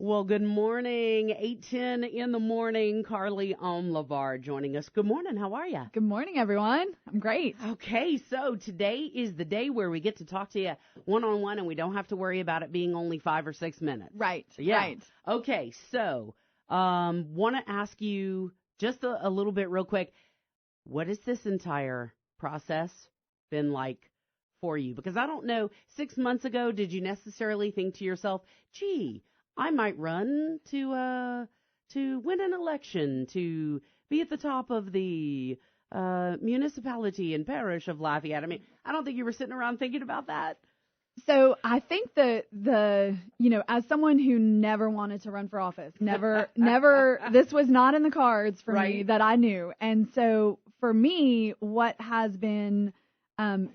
Well, good morning. 8:10 in the morning. Carlee Alm-Labar joining us. Good morning. How are you? Good morning, everyone. I'm great. Okay, so today is the day where we get to talk to you one-on-one, and we don't have to worry about it being only 5 or 6 minutes. Right. Yeah. Right. Okay, so want to ask you just a little bit real quick. What has this entire process been like for you? Because I don't know, 6 months ago, did you necessarily think to yourself, gee, I might run to win an election, to be at the top of the municipality and parish of Lafayette? I mean, I don't think you were sitting around thinking about that. So I think the as someone who never wanted to run for office, never, this was not in the cards for me that I knew. And so for me, what has been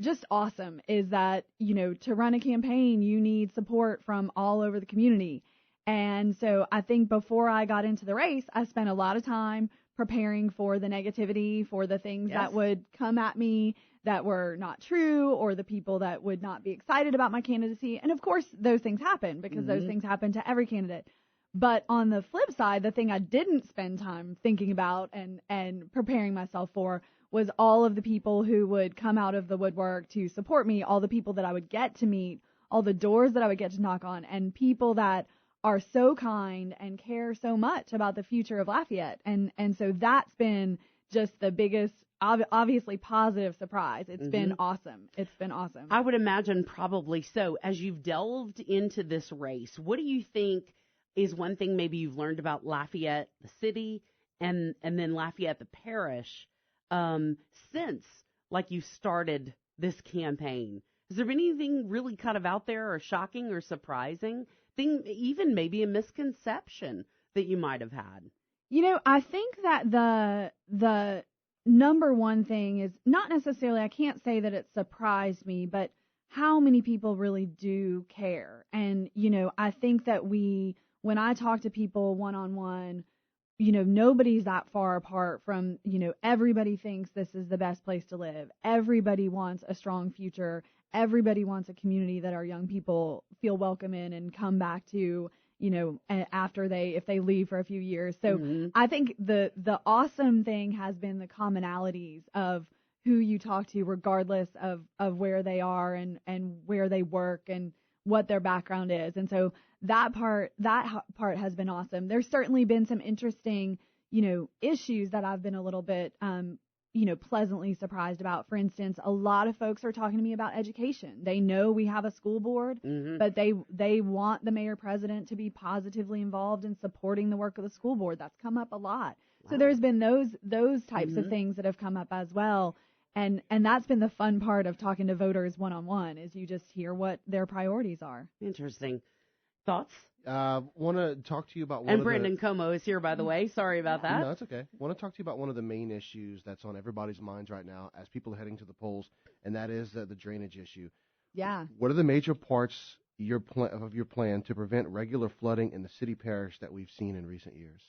just awesome is that, to run a campaign, you need support from all over the community. And so I think before I got into the race, I spent a lot of time preparing for the negativity, for the things that would come at me that were not true, or the people that would not be excited about my candidacy. And of course, those things happen because those things happen to every candidate. But on the flip side, the thing I didn't spend time thinking about and preparing myself for was all of the people who would come out of the woodwork to support me, all the people that I would get to meet, all the doors that I would get to knock on, and people that are so kind and care so much about the future of Lafayette. And so that's been just the biggest, obviously positive surprise. It's been awesome. It's been awesome. I would imagine probably so. As you've delved into this race, what do you think is one thing maybe you've learned about Lafayette, the city, and then Lafayette, the parish, since like you started this campaign? Has there been anything really kind of out there or shocking or surprising? Even maybe a misconception that you might have had? I think that the number one thing is not necessarily, I can't say that it surprised me, but how many people really do care. And, I think that when I talk to people one-on-one, nobody's that far apart from, everybody thinks this is the best place to live. Everybody wants a strong future. Everybody wants a community that our young people feel welcome in and come back to, after if they leave for a few years. So I think the awesome thing has been the commonalities of who you talk to, regardless of where they are and where they work and what their background is. And so that part has been awesome. There's certainly been some interesting, issues that I've been a little bit, pleasantly surprised about. For instance, a lot of folks are talking to me about education. They know we have a school board, but they want the mayor president to be positively involved in supporting the work of the school board. That's come up a lot. Wow. So there's been those types of things that have come up as well. And that's been the fun part of talking to voters one-on-one, is you just hear what their priorities are. Interesting. Thoughts? Want to talk to you about And Brendan Como is here, by the way. Sorry about that. No, it's okay. Want to talk to you about one of the main issues that's on everybody's minds right now as people are heading to the polls, and that is the drainage issue. Yeah. What are the major parts of your plan to prevent regular flooding in the city parish that we've seen in recent years?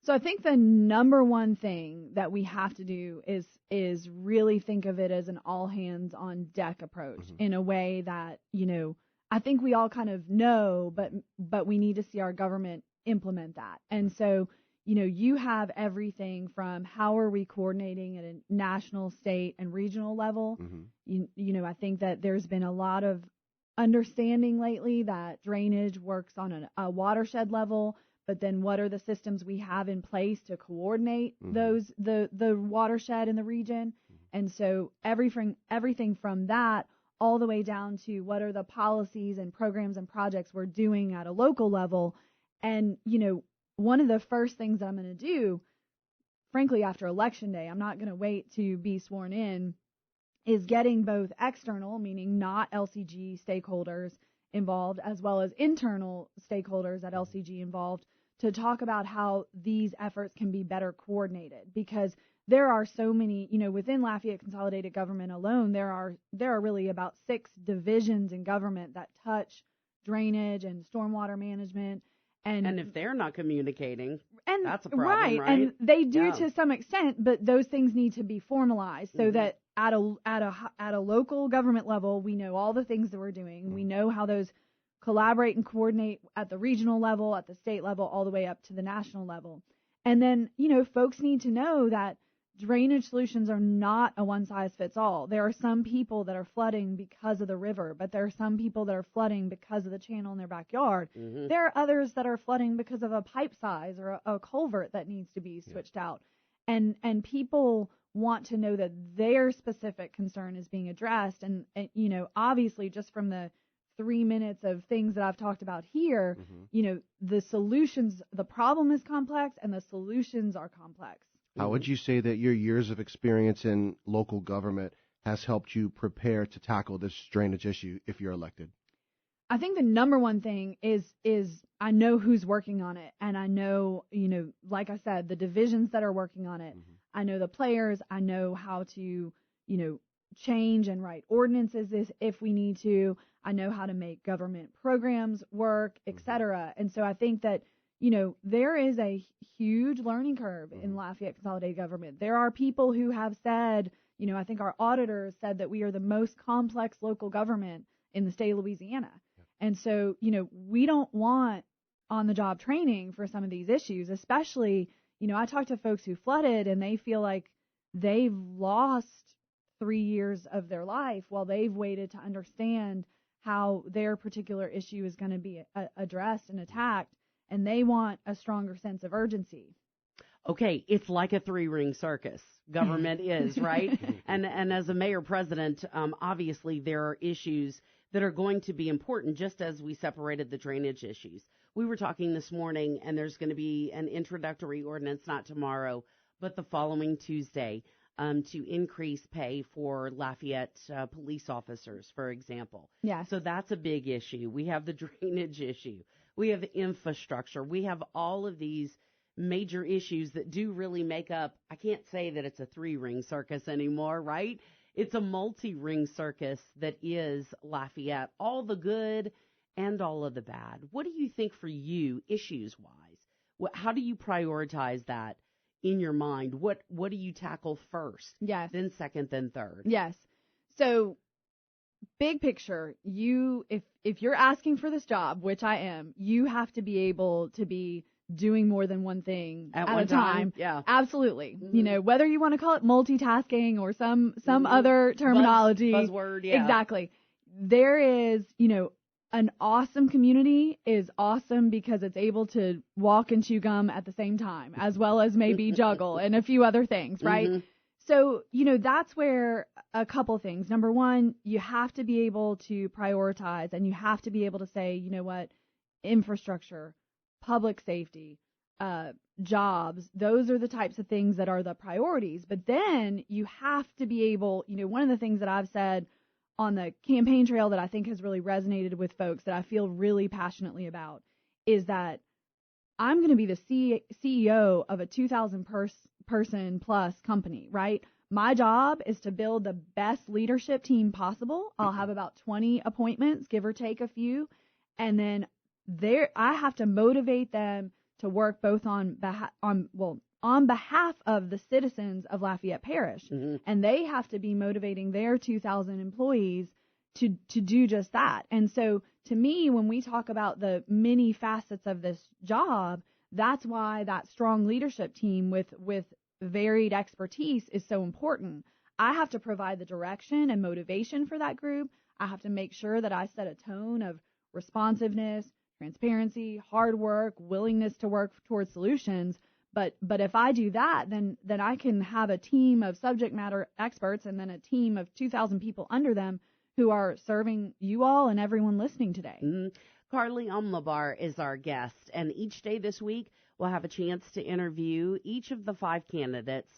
So I think the number one thing that we have to do is really think of it as an all hands on deck approach in a way that, I think we all kind of know, but we need to see our government implement that. And so, you have everything from how are we coordinating at a national, state, and regional level. I think that there's been a lot of understanding lately that drainage works on a watershed level, but then what are the systems we have in place to coordinate the watershed in the region? And so everything from that all the way down to what are the policies and programs and projects we're doing at a local level. And, one of the first things that I'm going to do, frankly, after Election Day, I'm not going to wait to be sworn in, is getting both external, meaning not LCG stakeholders involved, as well as internal stakeholders at LCG involved, to talk about how these efforts can be better coordinated. Because there are so many, within Lafayette Consolidated Government alone, there are really about 6 divisions in government that touch drainage and stormwater management. And if they're not communicating, that's a problem, right? And they do to some extent, but those things need to be formalized so that at a local government level, we know all the things that we're doing. We know how those collaborate and coordinate at the regional level, at the state level, all the way up to the national level. And then, folks need to know that drainage solutions are not a one-size-fits-all. There are some people that are flooding because of the river, but there are some people that are flooding because of the channel in their backyard. Mm-hmm. There are others that are flooding because of a pipe size or a culvert that needs to be switched out. And people want to know that their specific concern is being addressed. And obviously, just from the 3 minutes of things that I've talked about here, mm-hmm. The solutions, the problem is complex and the solutions are complex. How would you say that your years of experience in local government has helped you prepare to tackle this drainage issue if you're elected? I think the number one thing is I know who's working on it, and I know, like I said, the divisions that are working on it. Mm-hmm. I know the players. I know how to, change and write ordinances if we need to. I know how to make government programs work, et cetera. And so I think that, there is a huge learning curve in Lafayette Consolidated Government. There are people who have said, I think our auditors said that we are the most complex local government in the state of Louisiana. Yeah. And so, we don't want on-the-job training for some of these issues, especially, I talk to folks who flooded and they feel like they've lost 3 years of their life while they've waited to understand how their particular issue is going to be addressed and attacked. And they want a stronger sense of urgency. Okay, it's like a three-ring circus. Government is, right? And as a mayor president, obviously there are issues that are going to be important, just as we separated the drainage issues. We were talking this morning, and there's going to be an introductory ordinance, not tomorrow, but the following Tuesday, to increase pay for Lafayette police officers, for example. Yeah. So that's a big issue. We have the drainage issue. We have infrastructure. We have all of these major issues that do really make up, I can't say that it's a three-ring circus anymore, right? It's a multi-ring circus that is Lafayette, all the good and all of the bad. What do you think for you, issues-wise? How do you prioritize that in your mind? What do you tackle first? Yes. Then second, then third? Yes. So big picture, if you're asking for this job, which I am, you have to be able to be doing more than one thing at a time. Yeah. Absolutely. Mm-hmm. Whether you want to call it multitasking or some other terminology. Buzzword, yeah. Exactly. There is, an awesome community is awesome because it's able to walk and chew gum at the same time, as well as maybe juggle and a few other things, right? Mm-hmm. So, that's where a couple things. Number one, you have to be able to prioritize and you have to be able to say, infrastructure, public safety, jobs, those are the types of things that are the priorities. But then you have to be able, one of the things that I've said on the campaign trail that I think has really resonated with folks that I feel really passionately about is that I'm going to be the CEO of a 2,000 person plus company, right? My job is to build the best leadership team possible. I'll have about 20 appointments, give or take a few. And then I have to motivate them to work both on behalf of the citizens of Lafayette Parish. Mm-hmm. And they have to be motivating their 2,000 employees to do just that. And so to me, when we talk about the many facets of this job, that's why that strong leadership team with varied expertise is so important. I have to provide the direction and motivation for that group. I have to make sure that I set a tone of responsiveness, transparency, hard work, willingness to work towards solutions. But if I do that, then I can have a team of subject matter experts and then a team of 2,000 people under them who are serving you all and everyone listening today. Mm-hmm. Carlee Alm-Labar is our guest, and each day this week we'll have a chance to interview each of the 5 candidates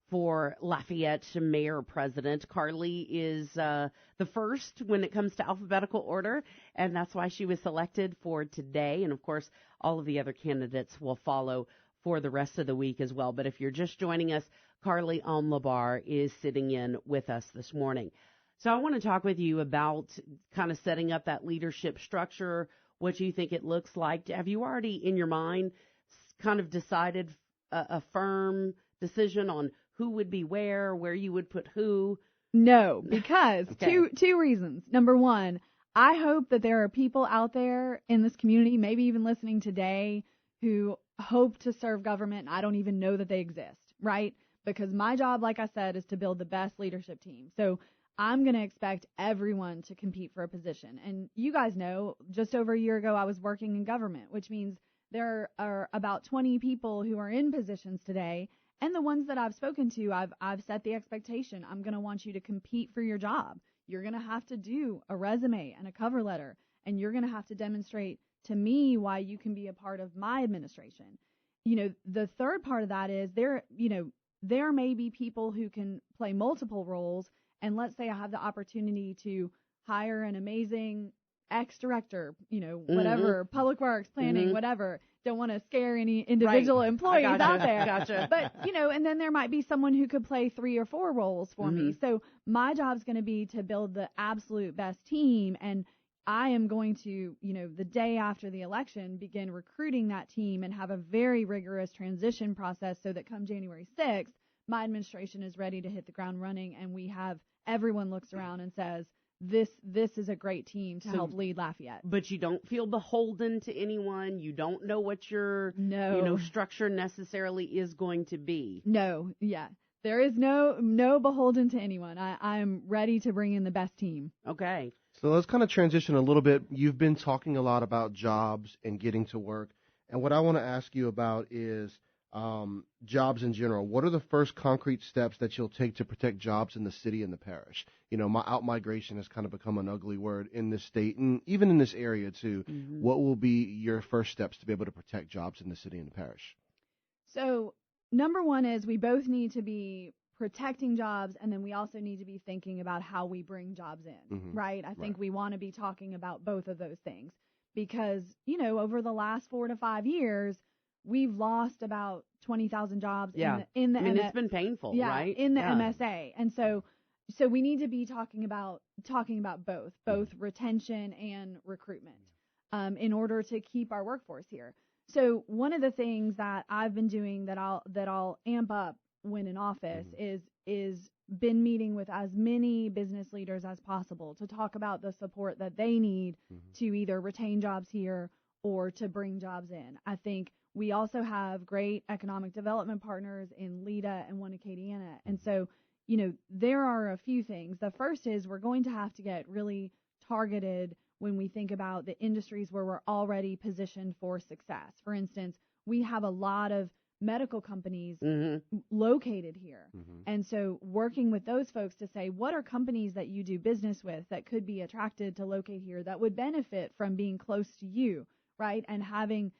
for Lafayette Mayor President. Carlee is the first when it comes to alphabetical order, and that's why she was selected for today. And, of course, all of the other candidates will follow for the rest of the week as well. But if you're just joining us, Carlee Alm-Labar is sitting in with us this morning. So I want to talk with you about kind of setting up that leadership structure, what you think it looks like. Have you already in your mind kind of decided a firm decision on who would be where you would put who? No, because two reasons. Number one, I hope that there are people out there in this community, maybe even listening today, who hope to serve government, and I don't even know that they exist, right? Because my job, like I said, is to build the best leadership team. So I'm going to expect everyone to compete for a position. And you guys know, just over a year ago, I was working in government, which means there are about 20 people who are in positions today. And the ones that I've spoken to, I've set the expectation. I'm going to want you to compete for your job. You're going to have to do a resume and a cover letter, and you're going to have to demonstrate to me why you can be a part of my administration. The third part of that is there may be people who can play multiple roles. And let's say I have the opportunity to hire an amazing ex-director, whatever, public works, planning, whatever. Don't want to scare any individual employees out there. Gotcha. But, and then there might be someone who could play 3 or 4 roles for me. So my job's going to be to build the absolute best team. And I am going to, the day after the election, begin recruiting that team and have a very rigorous transition process so that come January 6th, my administration is ready to hit the ground running, and everyone looks around and says, this is a great team to help lead Lafayette. But you don't feel beholden to anyone. You don't know what your structure necessarily is going to be. No, yeah. There is no beholden to anyone. I'm ready to bring in the best team. Okay. So let's kind of transition a little bit. You've been talking a lot about jobs and getting to work. And what I want to ask you about is jobs in general. What are the first concrete steps that you'll take to protect jobs in the city and the parish? Out-migration has kind of become an ugly word in this state and even in this area too. What will be your first steps to be able to protect jobs in the city and the parish? So number one is we both need to be protecting jobs, and then we also need to be thinking about how we bring jobs in, right? I think we want to be talking about both of those things because, over the last 4 to 5 years, we've lost about 20,000 jobs in the it's been painful, right? In the MSA. And so we need to be talking about both retention and recruitment in order to keep our workforce here. So one of the things that I've been doing that I'll amp up when in office is been meeting with as many business leaders as possible to talk about the support that they need to either retain jobs here or to bring jobs in. I think we also have great economic development partners in Leda and one in Acadiana. And so, there are a few things. The first is we're going to have to get really targeted when we think about the industries where we're already positioned for success. For instance, we have a lot of medical companies located here. And so working with those folks to say, what are companies that you do business with that could be attracted to locate here that would benefit from being close to you, right? And having,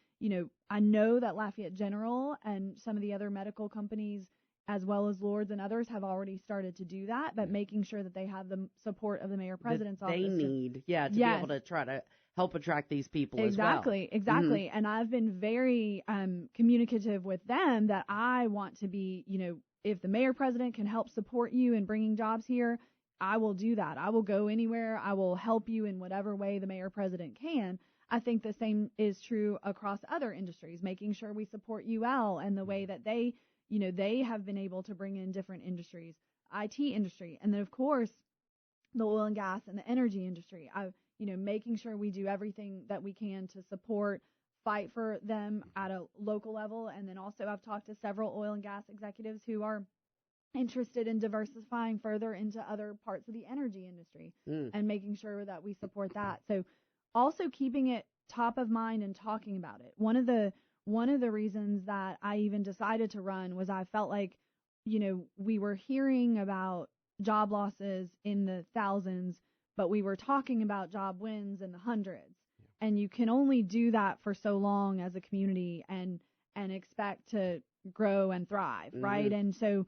I know that Lafayette General and some of the other medical companies, as well as Lords and others, have already started to do that, but making sure that they have the support of the mayor president's office. They need, to be able to try to help attract these people as well. Exactly. And I've been very communicative with them that I want to be, if the mayor president can help support you in bringing jobs here, I will do that. I will go anywhere. I will help you in whatever way the mayor president can. I think the same is true across other industries, making sure we support UL and the way that they have been able to bring in different industries, IT industry, and then of course the oil and gas and the energy industry. Making sure we do everything that we can to support, fight for them at a local level. And then also I've talked to several oil and gas executives who are interested in diversifying further into other parts of the energy industry and making sure that we support that. So also keeping it top of mind and talking about it. One of the reasons that I even decided to run was I felt like, we were hearing about job losses in the thousands, but we were talking about job wins in the hundreds. And you can only do that for so long as a community and expect to grow and thrive, right? And so,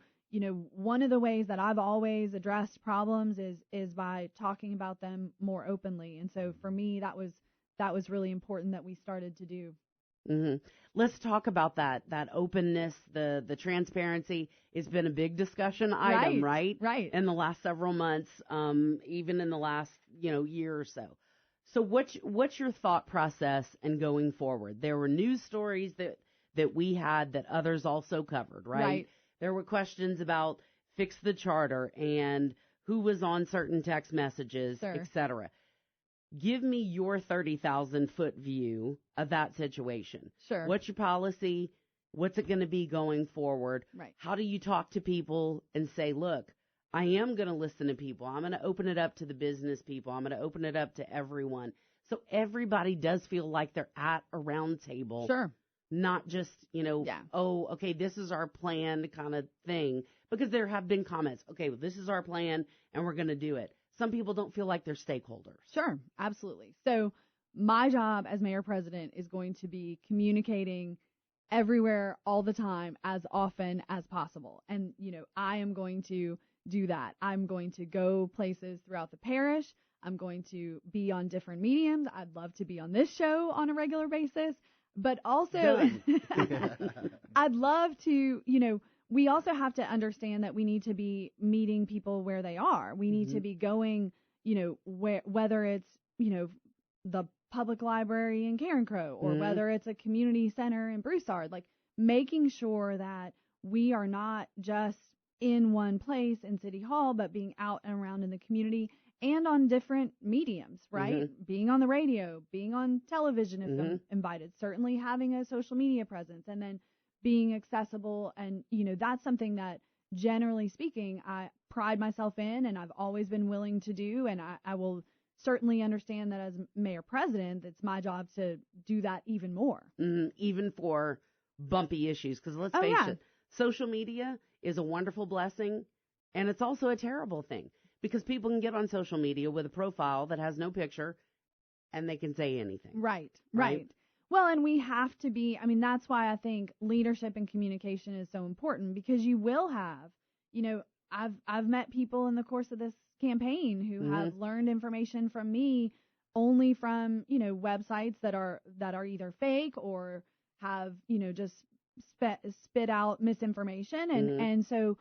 one of the ways that I've always addressed problems is by talking about them more openly. And so for me, that was really important that we started to do. Let's talk about that openness, the transparency. It's been a big discussion item, right? In the last several months, even in the last, year or so. So what's your thought process and going forward? There were news stories that we had that others also covered, right? There were questions about fix the charter and who was on certain text messages, et cetera. give me your 30,000-foot view of that situation. Sure. What's your policy? What's it going to be going forward? Right. How do you talk to people and say, look, I am going to listen to people. I'm going to open it up to the business people. I'm going to open it up to everyone. So everybody does feel like they're at a round table. Sure. Not just, oh, okay, this is our plan kind of thing. Because there have been comments, okay, well, this is our plan and we're going to do it. Some people don't feel like they're stakeholders. Sure, absolutely. So my job as mayor president is going to be communicating everywhere all the time as often as possible. And, I am going to do that. I'm going to go places throughout the parish. I'm going to be on different mediums. I'd love to be on this show on a regular basis. But also, I'd love to, we also have to understand that we need to be meeting people where they are. We need to be going, whether it's, the public library in Karen Crow or whether it's a community center in Broussard, like making sure that we are not just in one place in City Hall, but being out and around in the community and on different mediums, right? Being on the radio, being on television if I'm invited, certainly having a social media presence, and then being accessible. And, that's something that generally speaking, I pride myself in and I've always been willing to do. And I will certainly understand that as mayor president, it's my job to do that even more. Even for bumpy issues. Because let's face it, social media is a wonderful blessing and it's also a terrible thing. Because people can get on social media with a profile that has no picture and they can say anything. Right. Well, and we have to be, that's why I think leadership and communication is so important, because you will have, I've met people in the course of this campaign who have learned information from me only from, websites that are either fake or have, just spit out misinformation. And so,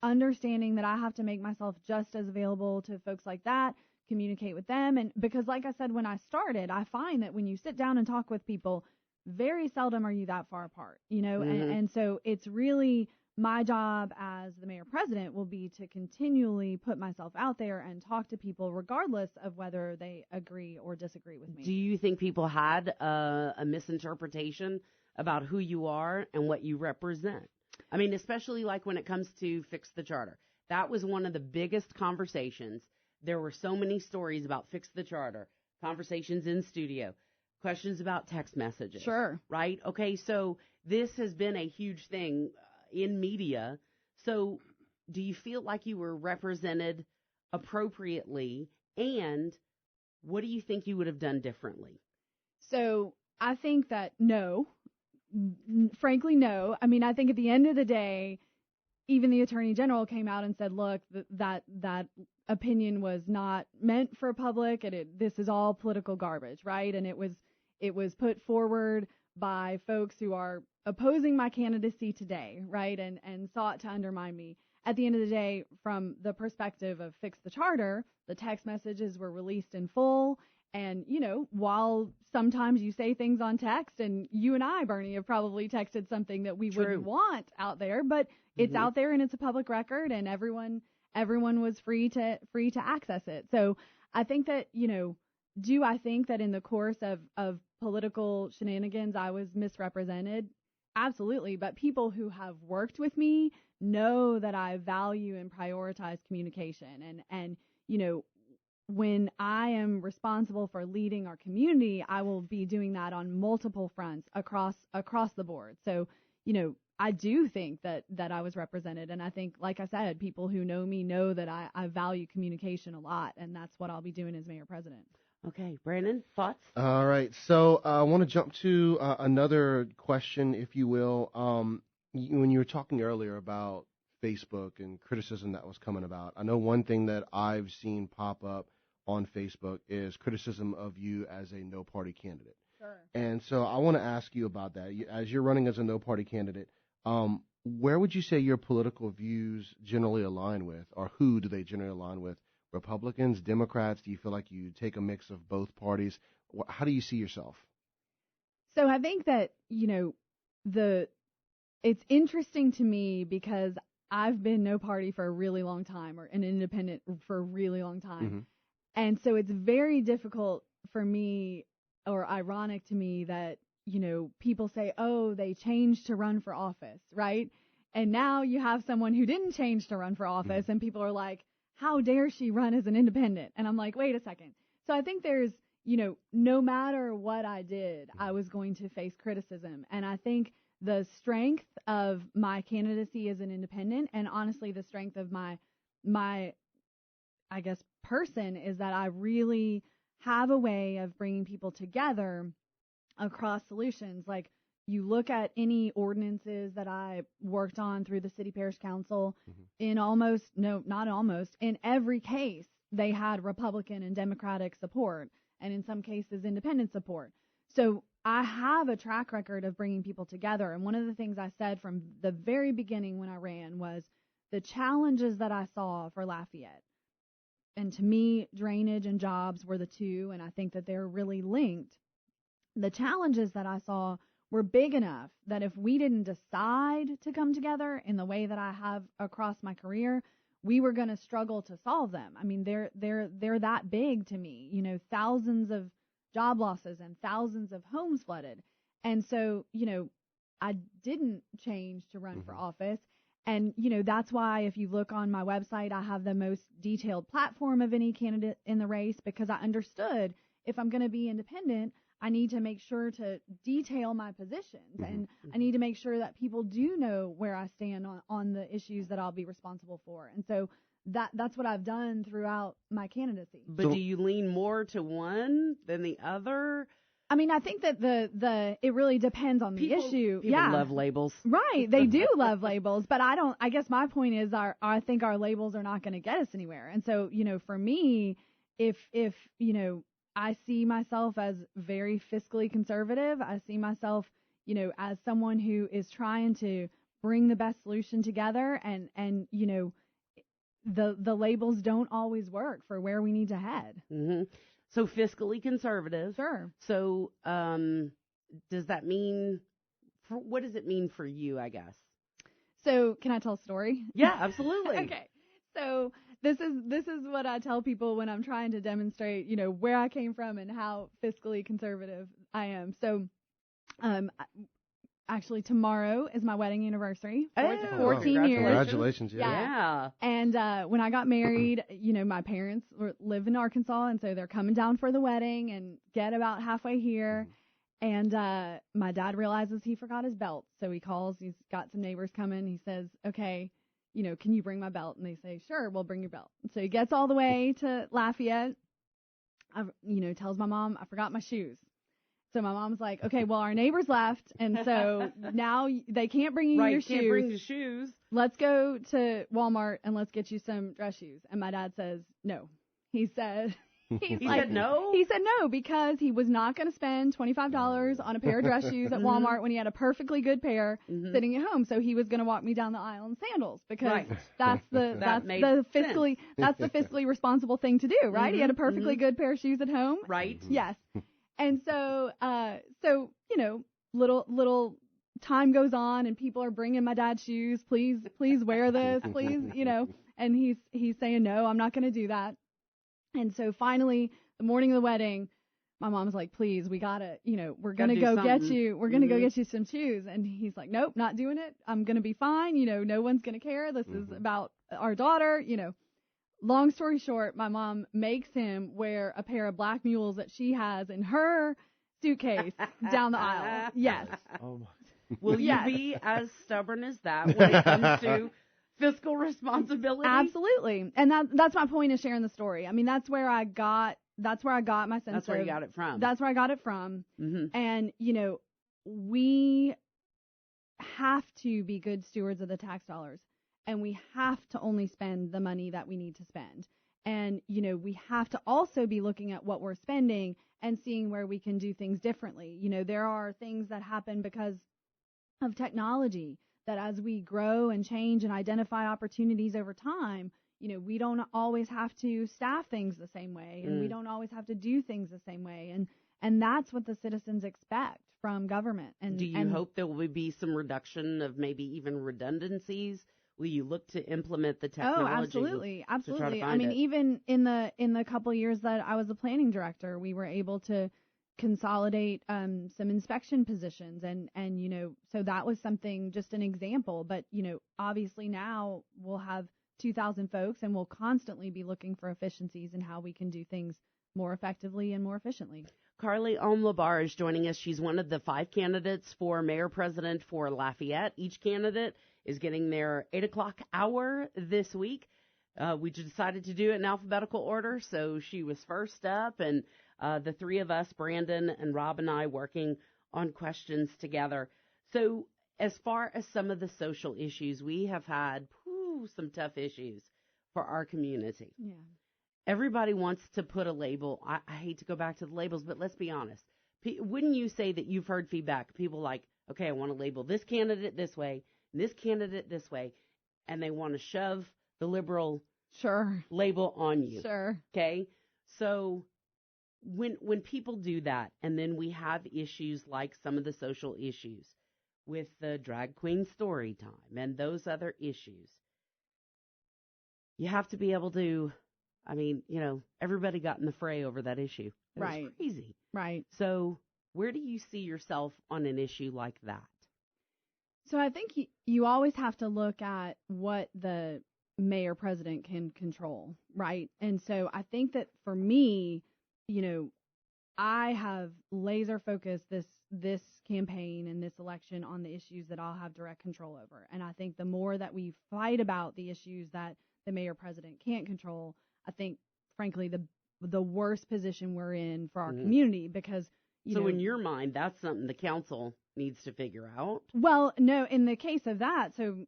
understanding that I have to make myself just as available to folks like that, communicate with them. And because like I said, when I started, I find that when you sit down and talk with people, very seldom are you that far apart, and so it's really my job as the mayor president will be to continually put myself out there and talk to people regardless of whether they agree or disagree with me. Do you think people had a misinterpretation about who you are and what you represent? Especially like when it comes to Fix the Charter. That was one of the biggest conversations. There were so many stories about Fix the Charter, conversations in studio, questions about text messages. Sure. Right? Okay, so this has been a huge thing in media. So do you feel like you were represented appropriately? And what do you think you would have done differently? So I think that no. Frankly, no. I think at the end of the day, even the Attorney General came out and said, look, that opinion was not meant for public, and this is all political garbage, right? And it was put forward by folks who are opposing my candidacy today, right? And sought to undermine me. At the end of the day, from the perspective of Fix the Charter, the text messages were released in full. And, while sometimes you say things on text, and you and I, Bernie, have probably texted something that we wouldn't want out there, but it's out there and it's a public record, and everyone was free to access it. So I think that, do I think that in the course of political shenanigans I was misrepresented? Absolutely. But people who have worked with me know that I value and prioritize communication. And when I am responsible for leading our community, I will be doing that on multiple fronts across the board. So, I do think that I was represented. And I think, like I said, people who know me know that I value communication a lot. And that's what I'll be doing as mayor president. Okay. Brandon, thoughts? All right. So I want to jump to another question, if you will. When you were talking earlier about Facebook and criticism that was coming about, I know one thing that I've seen pop up on Facebook is criticism of you as a no-party candidate. Sure. And so I want to ask you about that. As you're running as a no-party candidate, where would you say your political views generally align with, or who do they generally align with? Republicans, Democrats? Do you feel like you take a mix of both parties? How do you see yourself? So I think that, it's interesting to me because I've been no party for a really long time, or an independent for a really long time. And so it's very difficult for me, or ironic to me, that, people say, oh, they changed to run for office, right? And now you have someone who didn't change to run for office, and people are like, how dare she run as an independent? And I'm like, wait a second. So I think there's, no matter what I did, I was going to face criticism. And I think the strength of my candidacy as an independent, and honestly the strength of my I guess, person, is that I really have a way of bringing people together across solutions. Like, you look at any ordinances that I worked on through the City Parish Council, in in every case, they had Republican and Democratic support, and in some cases, independent support. So I have a track record of bringing people together. And one of the things I said from the very beginning when I ran was the challenges that I saw for Lafayette. And to me, drainage and jobs were the two, and I think that they're really linked. The challenges that I saw were big enough that if we didn't decide to come together in the way that I have across my career, we were going to struggle to solve them. I mean, they're that big to me, thousands of job losses and thousands of homes flooded. And so, I didn't change to run for office. And, that's why if you look on my website, I have the most detailed platform of any candidate in the race, because I understood if I'm going to be independent, I need to make sure to detail my positions, and I need to make sure that people do know where I stand on the issues that I'll be responsible for. And so that's what I've done throughout my candidacy. But do you lean more to one than the other? I mean, I think that it really depends on the issue. People love labels. Right. They do love labels, but I guess my point is I think our labels are not going to get us anywhere. And so, for me, if I see myself as very fiscally conservative, I see myself, as someone who is trying to bring the best solution together, and the labels don't always work for where we need to head. Mm-hmm. So fiscally conservative. Sure. So does that mean, what does it mean for you, I guess? So can I tell a story? Yeah, absolutely. Okay. So this is what I tell people when I'm trying to demonstrate, where I came from and how fiscally conservative I am. So actually tomorrow is my wedding anniversary. 14 years. Congratulations. Yeah. And when I got married, my parents live in Arkansas, and so they're coming down for the wedding and get about halfway here. And my dad realizes he forgot his belt. So he calls, he's got some neighbors coming. He says, okay, can you bring my belt? And they say, sure, we'll bring your belt. So he gets all the way to Lafayette, tells my mom, I forgot my shoes. So my mom's like, okay, well, our neighbors left, and so now they can't bring you your shoes. Can't bring the shoes. Let's go to Walmart and let's get you some dress shoes. And my dad says, no. He said no? He said no, because he was not going to spend $25 on a pair of dress shoes at Walmart when he had a perfectly good pair sitting at home. So he was going to walk me down the aisle in sandals, because that's the fiscally responsible thing to do, right? He had a perfectly good pair of shoes at home. Right. Yes. And so, little time goes on, and people are bringing my dad's shoes. Please wear this, please, and he's saying, no, I'm not going to do that. And so finally, the morning of the wedding, my mom's like, please, we gotta, we're going to go get you, we're going to go get you some shoes. And he's like, nope, not doing it. I'm going to be fine. No one's going to care. This is about our daughter, Long story short, my mom makes him wear a pair of black mules that she has in her suitcase down the aisle. Yes. Oh my. Will you be as stubborn as that when it comes to fiscal responsibility? Absolutely. And that's my point of sharing the story. I mean, that's where I got my sense of. That's where you got it from. That's where I got it from. Mm-hmm. And, we have to be good stewards of the tax dollars. And we have to only spend the money that we need to spend. And, we have to also be looking at what we're spending and seeing where we can do things differently. There are things that happen because of technology, that as we grow and change and identify opportunities over time, we don't always have to staff things the same way, and we don't always have to do things the same way. And that's what the citizens expect from government. And do you hope there will be some reduction of maybe even redundancies Will you look to implement the Oh, technology? absolutely. To try to Absolutely. I find mean, it? even in the couple of years that I was the planning director, we were able to consolidate some inspection positions and so that was something, just an example. But obviously now we'll have 2,000 folks and we'll constantly be looking for efficiencies in how we can do things more effectively and more efficiently. Carlee Alm-Labar is joining us. She's one of the 5 candidates for mayor president for Lafayette. Each candidate is getting their 8 o'clock hour this week. We decided to do it in alphabetical order, so she was first up, and the 3 of us, Brandon and Rob and I, working on questions together. So as far as some of the social issues, we have had some tough issues for our community. Yeah. Everybody wants to put a label. I hate to go back to the labels, but let's be honest. Wouldn't you say that you've heard feedback? People like, okay, I want to label this candidate this way, and this candidate this way, and they want to shove the liberal label on you. Sure. Okay? So when people do that, and then we have issues like some of the social issues with the drag queen story time and those other issues, you have to be able to, everybody got in the fray over that issue. It was crazy. Right. So where do you see yourself on an issue like that? So I think you always have to look at what the mayor president can control, right? And so I think that for me, I have laser focused this campaign and this election on the issues that I'll have direct control over. And I think the more that we fight about the issues that the mayor president can't control, I think, frankly, the worst position we're in for our community, because So in your mind, that's something the council needs to figure out. Well, no, in the case of that, so,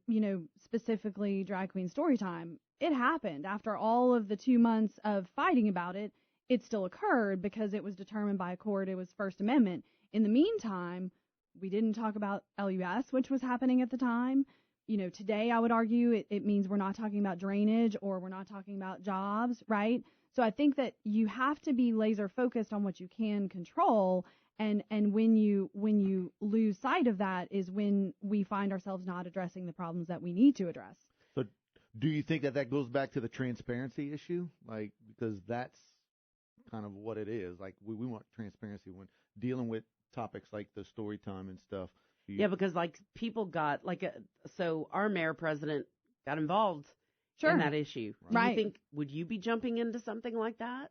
specifically Drag Queen Storytime, it happened. After all of the 2 months of fighting about it, it still occurred because it was determined by a court. It was First Amendment. In the meantime, we didn't talk about LUS, which was happening at the time. Today I would argue it means we're not talking about drainage or we're not talking about jobs, right? So I think that you have to be laser focused on what you can control. And when you lose sight of that is when we find ourselves not addressing the problems that we need to address. So do you think that goes back to the transparency issue? Like, because that's kind of what it is. Like, we want transparency when dealing with topics like the story time and stuff. Yeah, because people got so our mayor president got involved in that issue. Do you think, would you be jumping into something like that?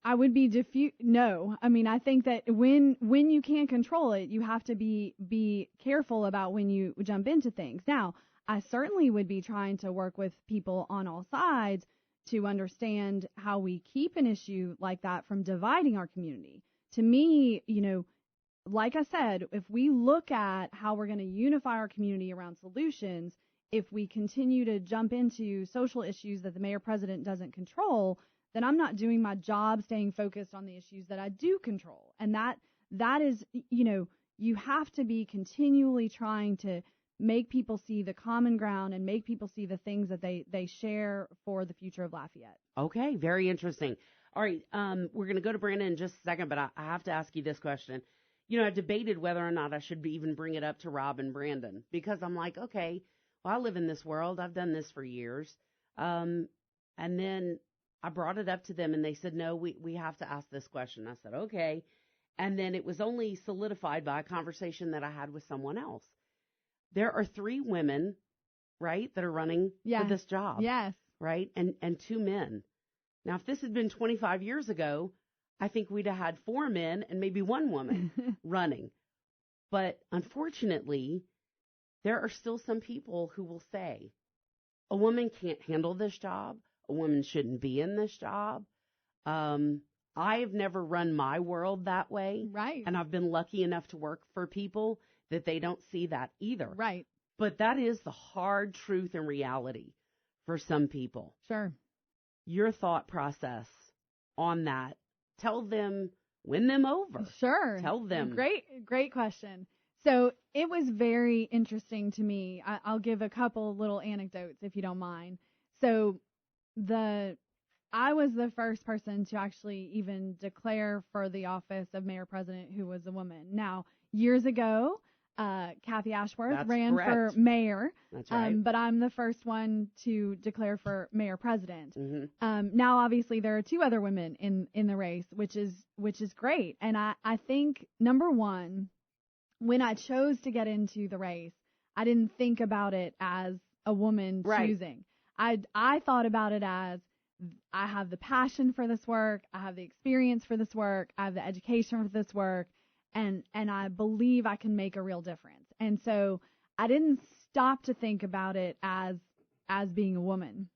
I would be no. I mean, I think that when you can't control it, you have to be careful about when you jump into things. Now, I certainly would be trying to work with people on all sides to understand how we keep an issue like that from dividing our community. To me, like I said, if we look at how we're going to unify our community around solutions, if we continue to jump into social issues that the mayor president doesn't control, then I'm not doing my job staying focused on the issues that I do control. And that is, you have to be continually trying to make people see the common ground and make people see the things that they share for the future of Lafayette. Okay, very interesting. All right, we're going to go to Brandon in just a second, but I have to ask you this question. I debated whether or not I should even bring it up to Rob and Brandon, because I'm like, okay, well, I live in this world. I've done this for years. And then I brought it up to them, and they said, no, we have to ask this question. I said, okay. And then it was only solidified by a conversation that I had with someone else. There are 3 women, right, that are running for this job. Yes. Right? And 2 men. Now, if this had been 25 years ago, I think we'd have had 4 men and maybe 1 woman running. But unfortunately, there are still some people who will say, a woman can't handle this job. A woman shouldn't be in this job. I've never run my world that way. Right. And I've been lucky enough to work for people that they don't see that either. Right. But that is the hard truth and reality for some people. Sure. Your thought process on that. Tell them, win them over. Sure. Tell them. Great question. So it was very interesting to me. I'll give a couple little anecdotes if you don't mind. So I was the first person to actually even declare for the office of mayor president who was a woman. Now, years ago, Kathy Ashworth That's ran correct. for mayor. That's right. But I'm the first one to declare for mayor president. Mm-hmm. Now, obviously, there are 2 other women in the race, which is great. And I think, number one, when I chose to get into the race, I didn't think about it as a woman choosing. I thought about it as, I have the passion for this work, I have the experience for this work, I have the education for this work, and I believe I can make a real difference. And so I didn't stop to think about it as being a woman.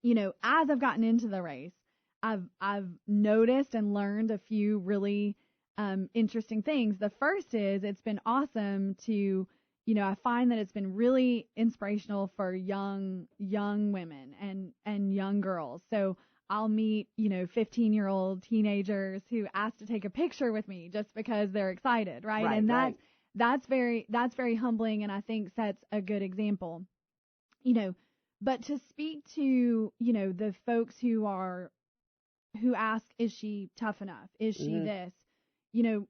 You know, as I've gotten into the race, I've noticed and learned a few really interesting things. The first is, it's been awesome to, you know, I find that it's been really inspirational for young women and young girls. So I'll meet, you know, 15-year-old teenagers who ask to take a picture with me just because they're excited, right? And that's very humbling, and I think sets a good example. You know, but to speak to, you know, the folks who ask, is she tough enough? Is she this? You know,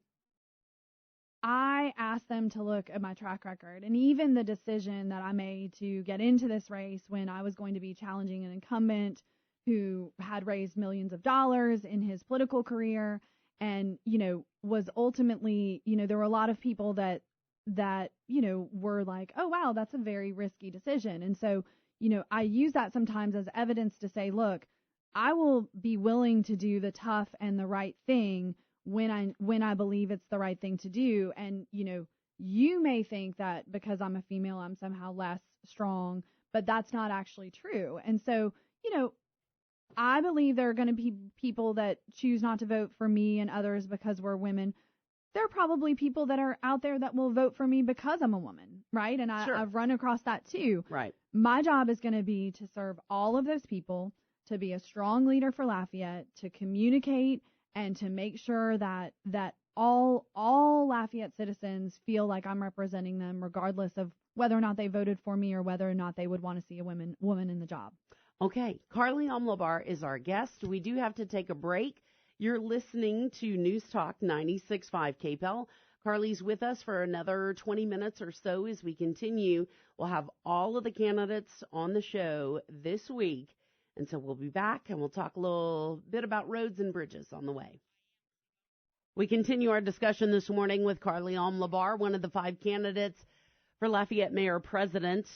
I asked them to look at my track record, and even the decision that I made to get into this race when I was going to be challenging an incumbent who had raised millions of dollars in his political career, and, you know, was ultimately, you know, there were a lot of people that, you know, were like, oh, wow, that's a very risky decision. And so, you know, I use that sometimes as evidence to say, look, I will be willing to do the tough and the right thing when I believe it's the right thing to do. And, you know, you may think that because I'm a female, I'm somehow less strong, but that's not actually true. And so, you know, I believe there are going to be people that choose not to vote for me and others because we're women. There are probably people that are out there that will vote for me because I'm a woman, right? And I've run across that too. Right. My job is going to be to serve all of those people, to be a strong leader for Lafayette, to communicate, and to make sure that all Lafayette citizens feel like I'm representing them, regardless of whether or not they voted for me or whether or not they would want to see a woman in the job. Okay, Carlee Alm-Labar is our guest. We do have to take a break. You're listening to News Talk 96.5 Kpel. Carlee's with us for another 20 minutes or so as we continue. We'll have all of the candidates on the show this week. And so we'll be back, and we'll talk a little bit about roads and bridges on the way. We continue our discussion this morning with Carlee Alm-Labar, one of the 5 candidates for Lafayette Mayor President.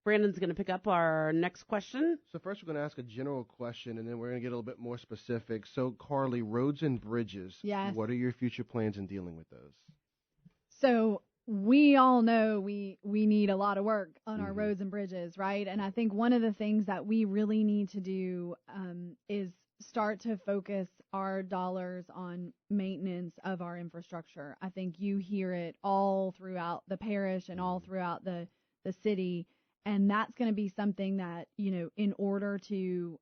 Brandon's going to pick up our next question. So first we're going to ask a general question, and then we're going to get a little bit more specific. So, Carlee, roads and bridges. Yes. What are your future plans in dealing with those? So we all know we need a lot of work on our roads and bridges, right? And I think one of the things that we really need to do is start to focus our dollars on maintenance of our infrastructure. I think you hear it all throughout the parish and all throughout the city. And that's going to be something that, you know, in order to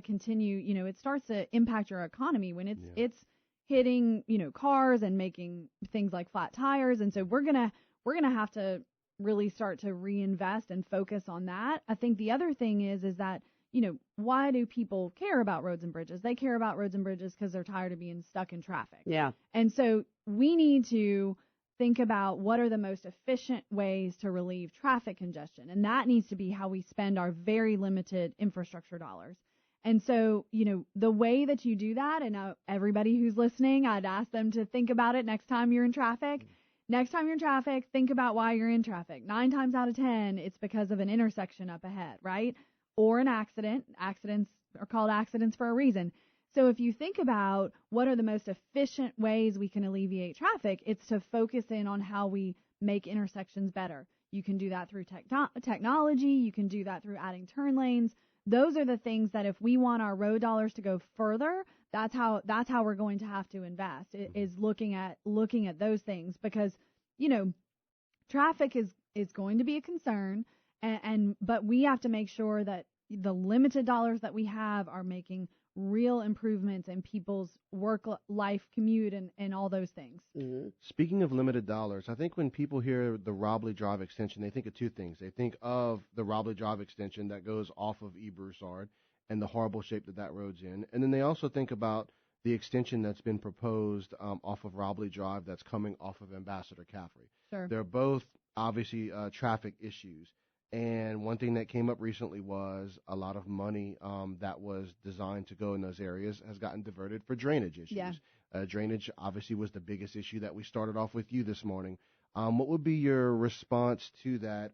continue, you know, it starts to impact your economy when it's hitting, you know, cars and making things like flat tires. And so we're going to have to really start to reinvest and focus on that. I think the other thing is that, you know, why do people care about roads and bridges? They care about roads and bridges because they're tired of being stuck in traffic. Yeah. And so we need to think about what are the most efficient ways to relieve traffic congestion. And that needs to be how we spend our very limited infrastructure dollars. And so, you know, the way that you do that, and everybody who's listening, I'd ask them to think about it next time you're in traffic. Next time you're in traffic, think about why you're in traffic. 9 times out of 10, it's because of an intersection up ahead, right? Or an accident. Accidents are called accidents for a reason. So if you think about what are the most efficient ways we can alleviate traffic, it's to focus in on how we make intersections better. You can do that through technology. You can do that through adding turn lanes. Those are the things that if we want our road dollars to go further, that's how we're going to have to invest, is looking at those things, because, you know, traffic is going to be a concern, but we have to make sure that the limited dollars that we have are making real improvements in people's work-life commute and all those things. Mm-hmm. Speaking of limited dollars, I think when people hear the Robley Drive extension, they think of 2 things. They think of the Robley Drive extension that goes off of E. Broussard and the horrible shape that road's in. And then they also think about the extension that's been proposed off of Robley Drive that's coming off of Ambassador Caffrey. Sure. They're both obviously traffic issues. And one thing that came up recently was a lot of money that was designed to go in those areas has gotten diverted for drainage issues. Yeah. Drainage obviously was the biggest issue that we started off with you this morning. What would be your response to that,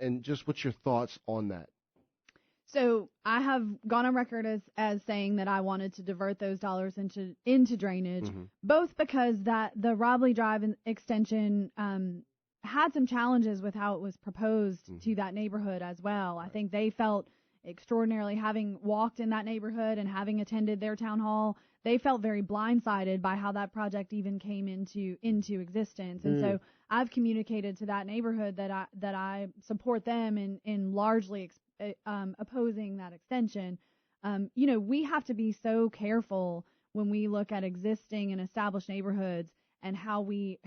and just what's your thoughts on that? So I have gone on record as saying that I wanted to divert those dollars into drainage, both because that the Robley Drive extension had some challenges with how it was proposed to that neighborhood as well. I think they felt extraordinarily, having walked in that neighborhood and having attended their town hall, they felt very blindsided by how that project even came into existence. And so I've communicated to that neighborhood that I support them in largely opposing that extension. We have to be so careful when we look at existing and established neighborhoods and how we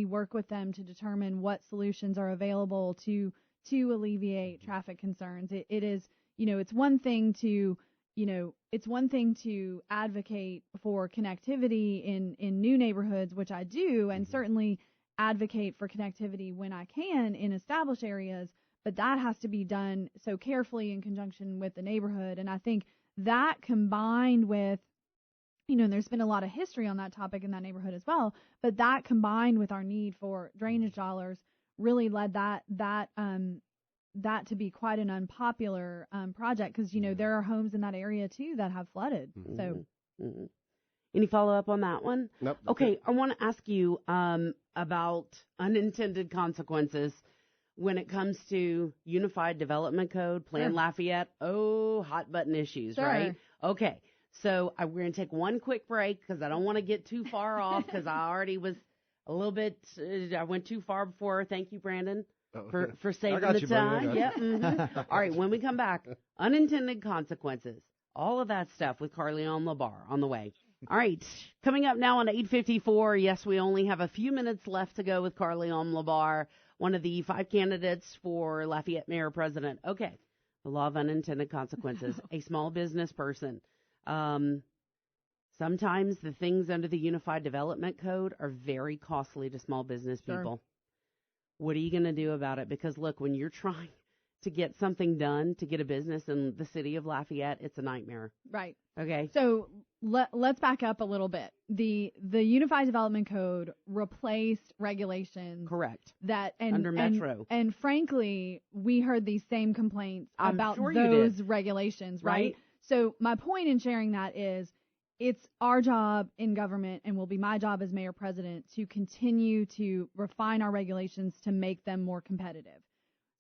work with them to determine what solutions are available to alleviate traffic concerns. It is, it's one thing to advocate for connectivity in new neighborhoods, which I do, and certainly advocate for connectivity when I can in established areas, but that has to be done so carefully in conjunction with the neighborhood. And I think that combined with, there's been a lot of history on that topic in that neighborhood as well, but that combined with our need for drainage dollars really led that to be quite an unpopular project, because there are homes in that area too that have flooded. So, any follow up on that one? Nope. Okay, I want to ask you about unintended consequences when it comes to Unified Development Code, Plan Lafayette. Oh, hot button issues, right? Okay, so we're going to take one quick break because I don't want to get too far off, because I already was a little bit. I went too far before. Thank you, Brandon. For saving the time. Yep. All right, when we come back, unintended consequences, all of that stuff with Carlee Alm-Labar on the way. All right, coming up now on 8:54. Yes, we only have a few minutes left to go with Carlee Alm-Labar, one of the 5 candidates for Lafayette Mayor President. Okay, the law of unintended consequences. A small business person. Sometimes the things under the Unified Development Code are very costly to small business people. What are you going to do about it? Because, look, when you're trying to get something done, to get a business in the city of Lafayette, it's a nightmare. Right. Okay. So let's back up a little bit. The Unified Development Code replaced regulations. Correct. Under Metro. And frankly, we heard these same complaints about sure those regulations, right? Right. So my point in sharing that is, it's our job in government, and will be my job as mayor president, to continue to refine our regulations to make them more competitive.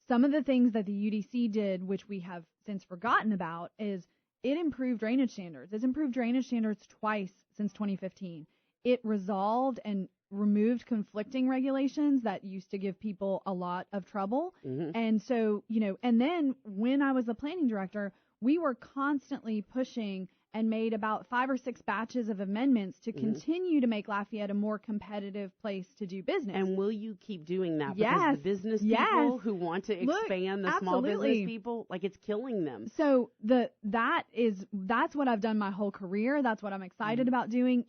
Some of the things that the UDC did, which we have since forgotten about, is it improved drainage standards. It's improved drainage standards twice since 2015. It resolved and removed conflicting regulations that used to give people a lot of trouble. And so, and then when I was the planning director, we were constantly pushing and made about 5 or 6 batches of amendments to continue to make Lafayette a more competitive place to do business. And will you keep doing that? Yes. Because the business people who want to expand, the small business people, it's killing them. So that's what I've done my whole career. That's what I'm excited about doing.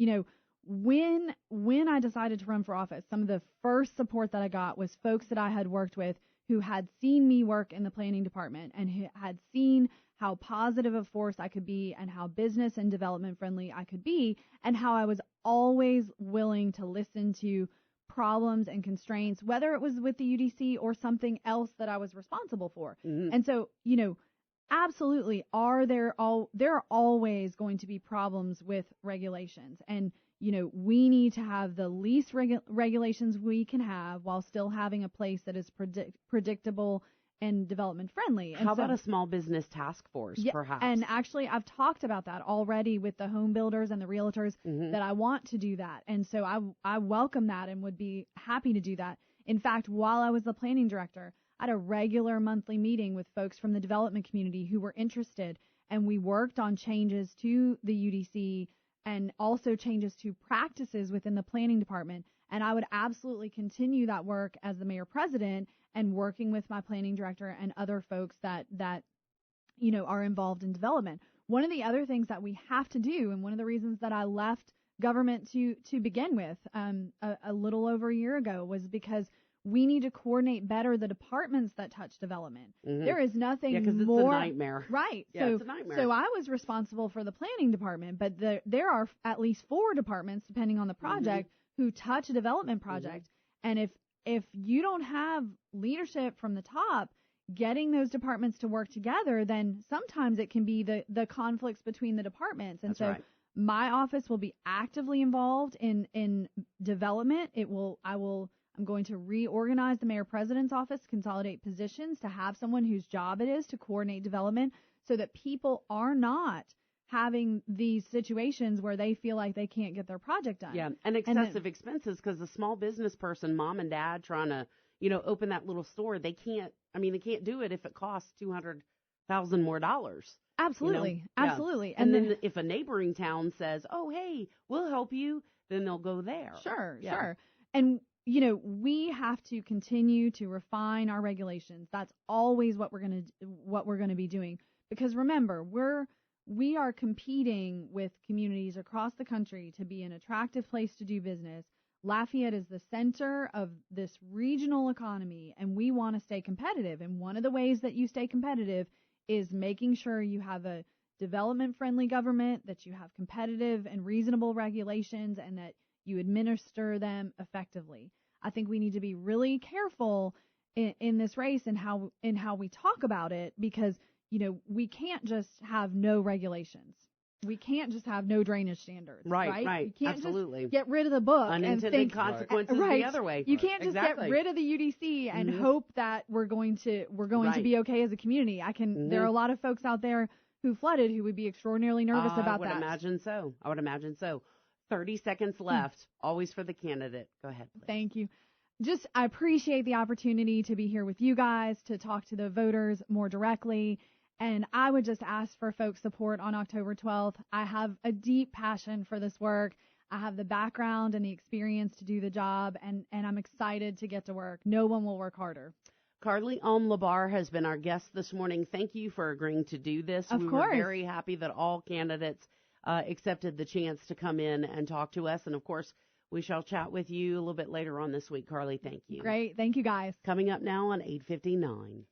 When I decided to run for office, some of the first support that I got was folks that I had worked with who had seen me work in the planning department and who had seen how positive a force I could be and how business and development friendly I could be, and how I was always willing to listen to problems and constraints, whether it was with the UDC or something else that I was responsible for. And so, absolutely, there are always going to be problems with regulations, and we need to have the least regulations we can have while still having a place that is predictable and development friendly. And how about a small business task force, perhaps? And actually, I've talked about that already with the home builders and the realtors, that I want to do that. And so I welcome that and would be happy to do that. In fact, while I was the planning director, I had a regular monthly meeting with folks from the development community who were interested, and we worked on changes to the UDC and also changes to practices within the planning department. And I would absolutely continue that work as the mayor president, and working with my planning director and other folks that are involved in development. one of the other things that we have to do, and one of the reasons that I left government to begin with a little over a year ago, was because we need to coordinate better the departments that touch development. Mm-hmm. There is nothing because more. it's a nightmare. Right. Yeah, it's a nightmare. So I was responsible for the planning department, but there are at least 4 departments, depending on the project, who touch a development project. And if you don't have leadership from the top getting those departments to work together, then sometimes it can be the conflicts between the departments. And That's right. My office will be actively involved in development. I'm going to reorganize the mayor president's office, consolidate positions to have someone whose job it is to coordinate development, so that people are not having these situations where they feel like they can't get their project done. Yeah, and excessive expenses, because the small business person, mom and dad, trying to, open that little store, they can't do it if it costs $200,000 more dollars. Absolutely. Yeah. Absolutely. And then if a neighboring town says, "Oh, hey, we'll help you," then they'll go there. Sure. And we have to continue to refine our regulations. That's always what we're going to be doing, because remember, we are competing with communities across the country to be an attractive place to do business. Lafayette is the center of this regional economy, and we want to stay competitive. And one of the ways that you stay competitive is making sure you have a development-friendly government, that you have competitive and reasonable regulations, and that you administer them effectively. I think we need to be really careful in this race and how we talk about it, because we can't just have no regulations. We can't just have no drainage standards. Right. You can't Absolutely. just get rid of the book Unintended and think consequences the other way. You can't just get rid of the UDC and hope that we're going to be okay as a community. There are a lot of folks out there who flooded who would be extraordinarily nervous about that. I would imagine so. 30 seconds left, always for the candidate. Go ahead, please. Thank you. I appreciate the opportunity to be here with you guys, to talk to the voters more directly. And I would just ask for folks' support on October 12th. I have a deep passion for this work. I have the background and the experience to do the job, and I'm excited to get to work. No one will work harder. Carlee Alm-Labar has been our guest this morning. Thank you for agreeing to do this. Of course. Were very happy that all candidates accepted the chance to come in and talk to us. And, of course, we shall chat with you a little bit later on this week. Carlee, thank you. Great. Thank you, guys. Coming up now on 8:59.